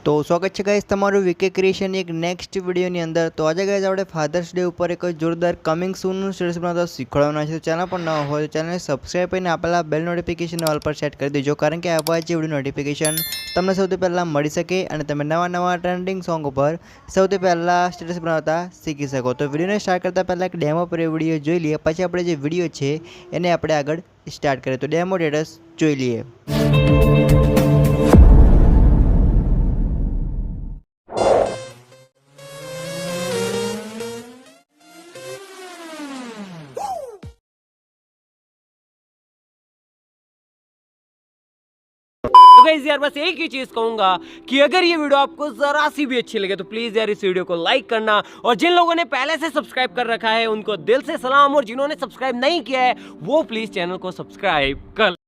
तो स्वागत है गाइस तमारू वीके क्रिएशन एक नेक्स्ट वीडियो अंदर। तो आज गाइस આપણે ફાધર્સ ડે ઉપર એક જોરદાર કમિંગ સૂન નું સ્ટેટસ બનાવતા શીખવાડવાના છે। તો ચેનલ પર ન હોય તો ચેનલને સબસ્ક્રાઇબ કરીને આપેલા બેલ નોટિફિકેશન ઓલ પર સેટ કરી દેજો, કારણ કે આવા જ વિડિયો નોટિફિકેશન તમને સૌથી પહેલા મળી શકે અને તમે નવા ટ્રેન્ડિંગ સોંગ ઉપર સૌથી પહેલા સ્ટેટસ બનાવતા શીખી શકો। તો વિડિયોને સ્ટાર્ટ કરતા પહેલા એક ડેમો પર વિડિયો જોઈ લઈએ, પછી આપણે જે વિડિયો છે એને આપણે આગળ સ્ટાર્ટ કરીએ। તો ડેમો સ્ટેટસ જોઈ લઈએ। तो गाइस यार बस एक ही चीज कहूंगा कि अगर ये वीडियो आपको जरा सी भी अच्छी लगे तो प्लीज यार इस वीडियो को लाइक करना, और जिन लोगों ने पहले से सब्सक्राइब कर रखा है उनको दिल से सलाम, और जिन्होंने सब्सक्राइब नहीं किया है वो प्लीज चैनल को सब्सक्राइब कर।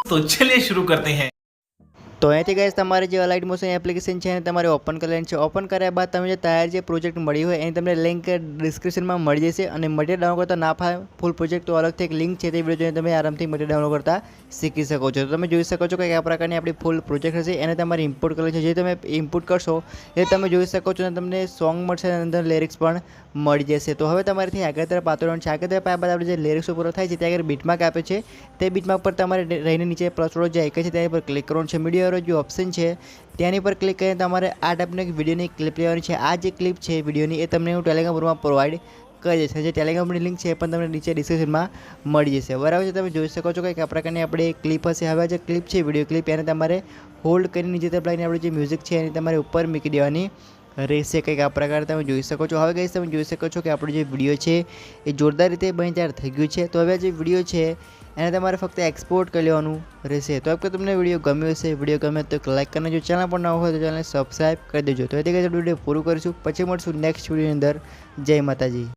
तो चलिए शुरू करते हैं। तो અહીંથી ગાઈસ તમારે જે અલાઇટ મોશન એપ્લિકેશન છે એને તમારે ઓપન કરી લેવાની છે। ઓપન કર્યા બાદ તમે જે તૈયાર જે પ્રોજેક્ટ મળી હોય એની તમને લિંક ડિસ્ક્રિપ્શનમાં મળી જશે, અને મટીરિયલ ડાઉનલોડ કરતા ના ફાવે ફૂલ પ્રોજેક્ટ તો અલગથી એક લિંક છે, તે વિડીયો જોઈને તમે આરામથી મટીરિયલ ડાઉનલોડ કરતા શીખી શકો છો। તો તમે જોઈ શકો છો કે કયા પ્રકારની આપણી ફૂલ પ્રોજેક્ટ હશે, એને તમારે ઇમ્પોર્ટ કરવાની છે। જે તમે ઇમ્પોર્ટ કરશો એ તમે જોઈ શકો છો અને તમને સોંગ મળશે અને અંદર લિરિક્સ પણ મળી જશે। તો હવે તમારેથી આગળ તરફ પાતળવાનું છે। આગળ તરફ આવ્યા બાદ આપણે જે લિરિક્સ પૂરો થાય છે ત્યાં આગળ બીટમાર્ક આપે છે, તે બીટમાર્ક પર તમારે રહીને નીચે પ્લસ વાળો જે આઇકન છે તેની પર ક્લિક કરવાનું છે। મીડિયાવાળો જે ઓપ્શન છે ત્યાંની પર ક્લિક કરીને તમારે આ ટાઈપની એક વિડીયોની ક્લિપ લેવાની છે। આ જે ક્લિપ છે વિડીયોની એ તમને હું ટેલિગ્રામ ગ્રુપમાં પ્રોવાઈડ કરી દઈશ। જે ટેલિગ્રામની લિંક છે એ પણ તમને નીચે ડિસ્ક્રિપ્શનમાં મળી જશે, બરાબર છે। તમે જોઈ શકો છો કે કયા પ્રકારની આપણી ક્લિપ હશે। હવે જે ક્લિપ છે વિડીયો ક્લિપ એને તમારે હોલ્ડ કરીને નીચે તરફ લાવીને આપણે જે મ્યુઝિક છે એની તમારે ઉપર મૂકી દેવાની રહેશે। કંઈક આ પ્રકારે તમે જોઈ શકો છો। હવે ગાઈસ તમે જોઈ શકો છો કે આપણો જે વિડીયો છે એ જોરદાર રીતે બની તૈયાર થઈ ગયું છે। તો હવે જે વિડીયો છે એને તમારે ફક્ત એક્સપોર્ટ કરી લેવાનું રહેશે। તો અગર તમને વિડીયો ગમ્યો હશે, વિડીયો ગમે તો લાઈક કરીને જો ચેનલ પર ન હોય તો ચેનલને સબસ્ક્રાઈબ કરી દેજો। તો એથી વિડીયો પૂરું કરીશું, પછી મળશું નેક્સ્ટ વિડીયોની અંદર। જય માતાજી।